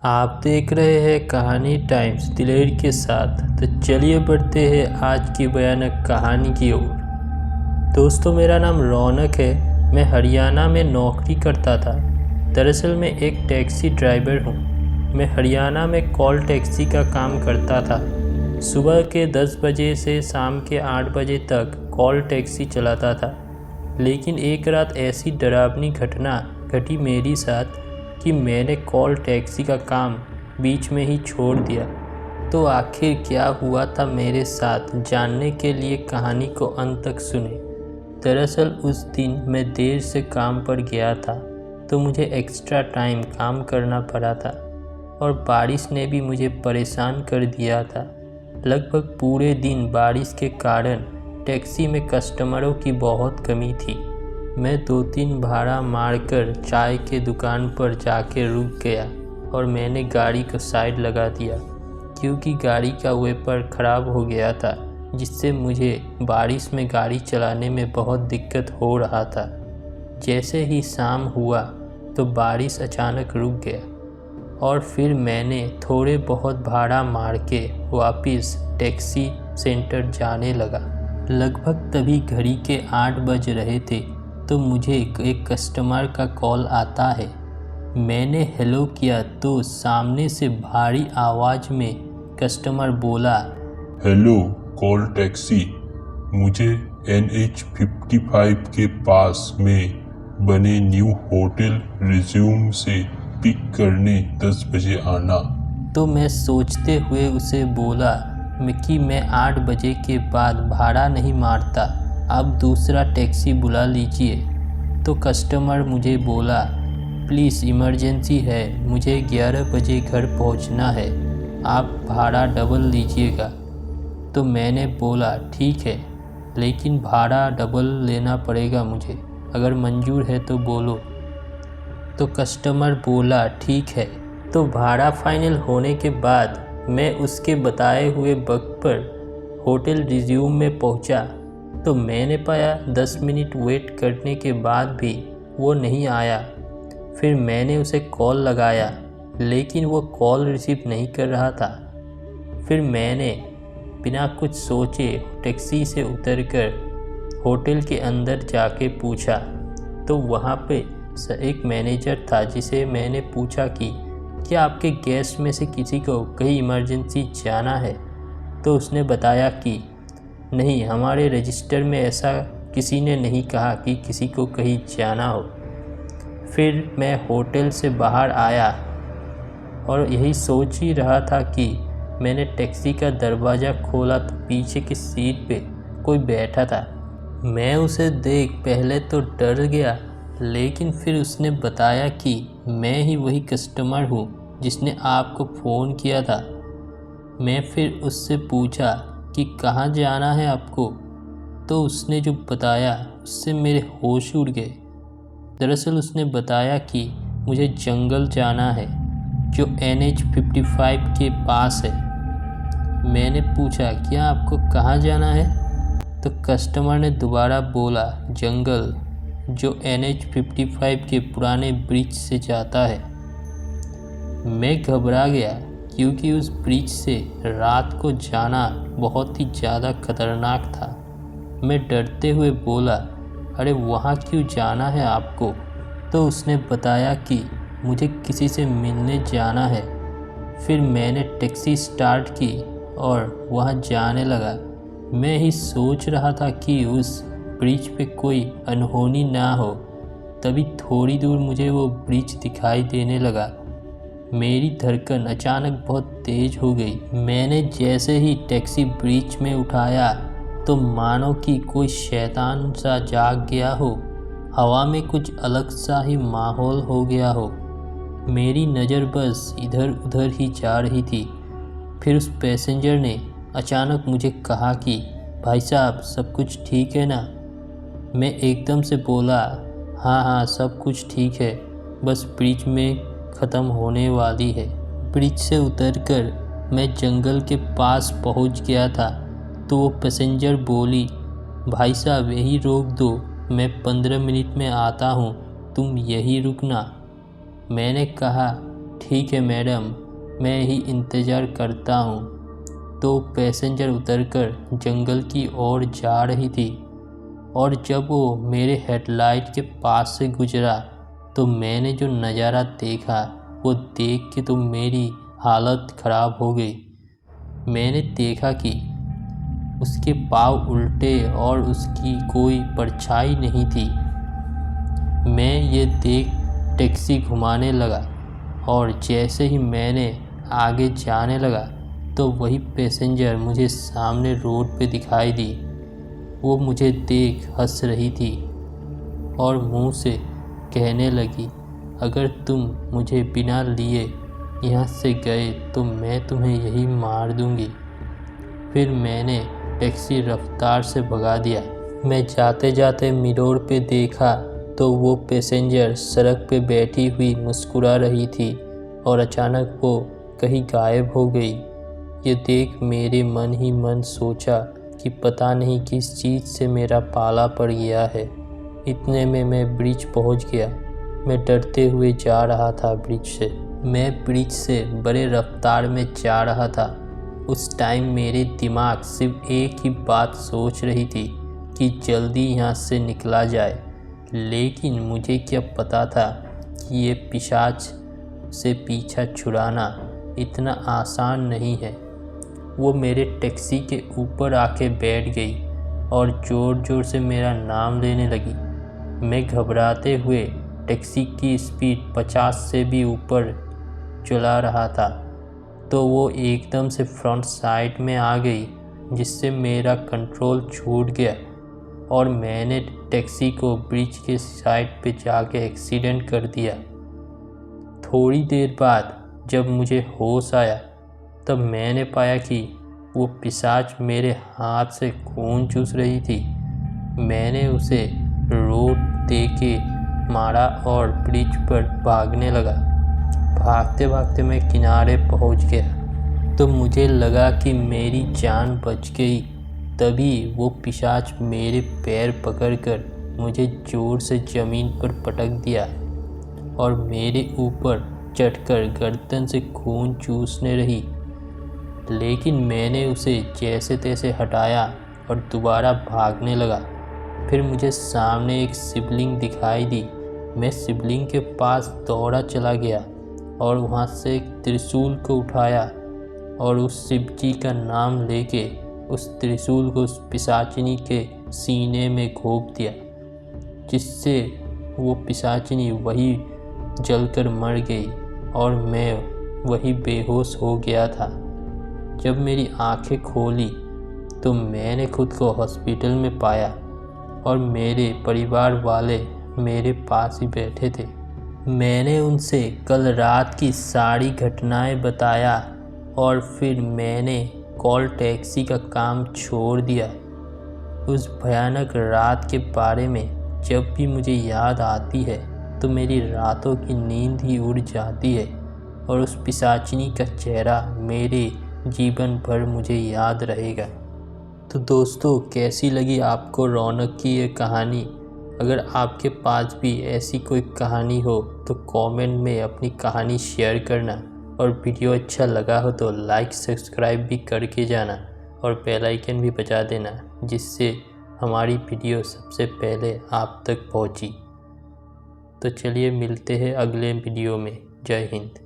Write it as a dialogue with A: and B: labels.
A: आप देख रहे हैं कहानी टाइम्स दिलेर के साथ। तो चलिए बढ़ते हैं आज की भयानक कहानी की ओर। दोस्तों, मेरा नाम रौनक है। मैं हरियाणा में नौकरी करता था। दरअसल मैं एक टैक्सी ड्राइवर हूँ। मैं हरियाणा में कॉल टैक्सी का काम करता था। सुबह के 10 बजे से शाम के 8 बजे तक कॉल टैक्सी चलाता था। लेकिन एक रात ऐसी डरावनी घटना घटी मेरे साथ कि मैंने कॉल टैक्सी का काम बीच में ही छोड़ दिया। तो आखिर क्या हुआ था मेरे साथ, जानने के लिए कहानी को अंत तक सुने। दरअसल उस दिन मैं देर से काम पर गया था, तो मुझे एक्स्ट्रा टाइम काम करना पड़ा था और बारिश ने भी मुझे परेशान कर दिया था। लगभग पूरे दिन बारिश के कारण टैक्सी में कस्टमरों की बहुत कमी थी। मैं 2-3 भाड़ा मारकर चाय के दुकान पर जाके रुक गया और मैंने गाड़ी को साइड लगा दिया, क्योंकि गाड़ी का वाइपर ख़राब हो गया था, जिससे मुझे बारिश में गाड़ी चलाने में बहुत दिक्कत हो रहा था। जैसे ही शाम हुआ तो बारिश अचानक रुक गया और फिर मैंने थोड़े बहुत भाड़ा मार के वापस टैक्सी सेंटर जाने लगा। लगभग तभी घड़ी के 8 बज रहे थे, तो मुझे एक कस्टमर का कॉल आता है। मैंने हेलो किया तो सामने से भारी आवाज़ में कस्टमर बोला,
B: हेलो कॉल टैक्सी, मुझे NH55 के पास में बने न्यू होटल रिज्यूम से पिक करने 10 बजे आना।
A: तो मैं सोचते हुए उसे बोला कि मैं 8 बजे के बाद भाड़ा नहीं मारता, आप दूसरा टैक्सी बुला लीजिए। तो कस्टमर मुझे बोला, प्लीज़ इमरजेंसी है, मुझे 11 बजे घर पहुंचना है, आप भाड़ा डबल लीजिएगा। तो मैंने बोला ठीक है, लेकिन भाड़ा डबल लेना पड़ेगा मुझे, अगर मंजूर है तो बोलो। तो कस्टमर बोला ठीक है। तो भाड़ा फाइनल होने के बाद मैं उसके बताए हुए वक्त पर होटल रिज्यूम में पहुंचा। तो मैंने पाया 10 मिनट वेट करने के बाद भी वो नहीं आया। फिर मैंने उसे कॉल लगाया, लेकिन वो कॉल रिसीव नहीं कर रहा था। फिर मैंने बिना कुछ सोचे टैक्सी से उतरकर होटल के अंदर जाके पूछा। तो वहाँ पे एक मैनेजर था, जिसे मैंने पूछा कि क्या आपके गेस्ट में से किसी को कहीं इमरजेंसी जाना है। तो उसने बताया कि नहीं, हमारे रजिस्टर में ऐसा किसी ने नहीं कहा कि किसी को कहीं जाना हो। फिर मैं होटल से बाहर आया और यही सोच ही रहा था कि मैंने टैक्सी का दरवाज़ा खोला तो पीछे की सीट पे कोई बैठा था। मैं उसे देख पहले तो डर गया, लेकिन फिर उसने बताया कि मैं ही वही कस्टमर हूँ जिसने आपको फ़ोन किया था। मैं फिर उससे पूछा कि कहाँ जाना है आपको। तो उसने जो बताया उससे मेरे होश उड़ गए। दरअसल उसने बताया कि मुझे जंगल जाना है, जो NH55 के पास है। मैंने पूछा क्या आपको कहाँ जाना है। तो कस्टमर ने दोबारा बोला जंगल, जो NH55 के पुराने ब्रिज से जाता है। मैं घबरा गया, क्योंकि उस ब्रिज से रात को जाना बहुत ही ज़्यादा खतरनाक था। मैं डरते हुए बोला, अरे वहाँ क्यों जाना है आपको। तो उसने बताया कि मुझे किसी से मिलने जाना है। फिर मैंने टैक्सी स्टार्ट की और वहाँ जाने लगा। मैं ही सोच रहा था कि उस ब्रिज पे कोई अनहोनी ना हो। तभी थोड़ी दूर मुझे वो ब्रिज दिखाई देने लगा। मेरी धड़कन अचानक बहुत तेज हो गई। मैंने जैसे ही टैक्सी ब्रिज में उठाया तो मानो कि कोई शैतान सा जाग गया हो। हवा में कुछ अलग सा ही माहौल हो गया हो। मेरी नज़र बस इधर उधर ही जा रही थी। फिर उस पैसेंजर ने अचानक मुझे कहा कि भाई साहब, सब कुछ ठीक है ना। मैं एकदम से बोला, हाँ हाँ सब कुछ ठीक है, बस ब्रिज में ख़त्म होने वाली है। ब्रिज से उतरकर मैं जंगल के पास पहुंच गया था। तो वो पैसेंजर बोली, भाई साहब यही रोक दो, मैं 15 मिनट में आता हूँ, तुम यही रुकना। मैंने कहा ठीक है मैडम, मैं ही इंतज़ार करता हूँ। तो पैसेंजर उतरकर जंगल की ओर जा रही थी और जब वो मेरे हेडलाइट के पास से गुजरा तो मैंने जो नज़ारा देखा वो देख के तो मेरी हालत ख़राब हो गई। मैंने देखा कि उसके पाँव उल्टे और उसकी कोई परछाई नहीं थी। मैं ये देख टैक्सी घुमाने लगा और जैसे ही मैंने आगे जाने लगा तो वही पैसेंजर मुझे सामने रोड पे दिखाई दी। वो मुझे देख हंस रही थी और मुंह से कहने लगी, अगर तुम मुझे बिना लिए यहाँ से गए तो मैं तुम्हें यही मार दूँगी। फिर मैंने टैक्सी रफ्तार से भगा दिया। मैं जाते जाते मिरर पे देखा तो वो पैसेंजर सड़क पे बैठी हुई मुस्कुरा रही थी और अचानक वो कहीं गायब हो गई। ये देख मेरे मन ही मन सोचा कि पता नहीं किस चीज़ से मेरा पाला पड़ गया है। इतने में मैं ब्रिज पहुंच गया। मैं डरते हुए जा रहा था ब्रिज से। मैं ब्रिज से बड़े रफ्तार में जा रहा था। उस टाइम मेरे दिमाग सिर्फ एक ही बात सोच रही थी कि जल्दी यहाँ से निकला जाए। लेकिन मुझे क्या पता था कि ये पिशाच से पीछा छुड़ाना इतना आसान नहीं है। वो मेरे टैक्सी के ऊपर आके बैठ गई और ज़ोर ज़ोर से मेरा नाम लेने लगी। मैं घबराते हुए टैक्सी की स्पीड 50 से भी ऊपर चला रहा था तो वो एकदम से फ्रंट साइड में आ गई, जिससे मेरा कंट्रोल छूट गया और मैंने टैक्सी को ब्रिज के साइड पे जाके एक्सीडेंट कर दिया। थोड़ी देर बाद जब मुझे होश आया तब मैंने पाया कि वो पिशाच मेरे हाथ से खून चूस रही थी। मैंने उसे रोड दे के मारा और ब्रिज पर भागने लगा। भागते भागते मैं किनारे पहुंच गया तो मुझे लगा कि मेरी जान बच गई। तभी वो पिशाच मेरे पैर पकड़कर मुझे जोर से ज़मीन पर पटक दिया और मेरे ऊपर चढ़कर गर्दन से खून चूसने रही। लेकिन मैंने उसे जैसे तैसे हटाया और दोबारा भागने लगा। फिर मुझे सामने एक शिवलिंग दिखाई दी। मैं शिवलिंग के पास दौड़ा चला गया और वहाँ से एक त्रिशूल को उठाया और उस शिव जी का नाम लेके उस त्रिशूल को उस पिशाचिनी के सीने में घोंप दिया, जिससे वो पिशाचिनी वही जलकर मर गई और मैं वही बेहोश हो गया था। जब मेरी आंखें खोली तो मैंने खुद को हॉस्पिटल में पाया और मेरे परिवार वाले मेरे पास ही बैठे थे। मैंने उनसे कल रात की सारी घटनाएं बताया और फिर मैंने कॉल टैक्सी का काम छोड़ दिया। उस भयानक रात के बारे में जब भी मुझे याद आती है तो मेरी रातों की नींद ही उड़ जाती है और उस पिशाचिनी का चेहरा मेरे जीवन भर मुझे याद रहेगा। तो दोस्तों, कैसी लगी आपको रौनक की ये कहानी? अगर आपके पास भी ऐसी कोई कहानी हो तो कमेंट में अपनी कहानी शेयर करना और वीडियो अच्छा लगा हो तो लाइक सब्सक्राइब भी करके जाना और बेल आइकन भी बजा देना, जिससे हमारी वीडियो सबसे पहले आप तक पहुंची। तो चलिए मिलते हैं अगले वीडियो में। जय हिंद।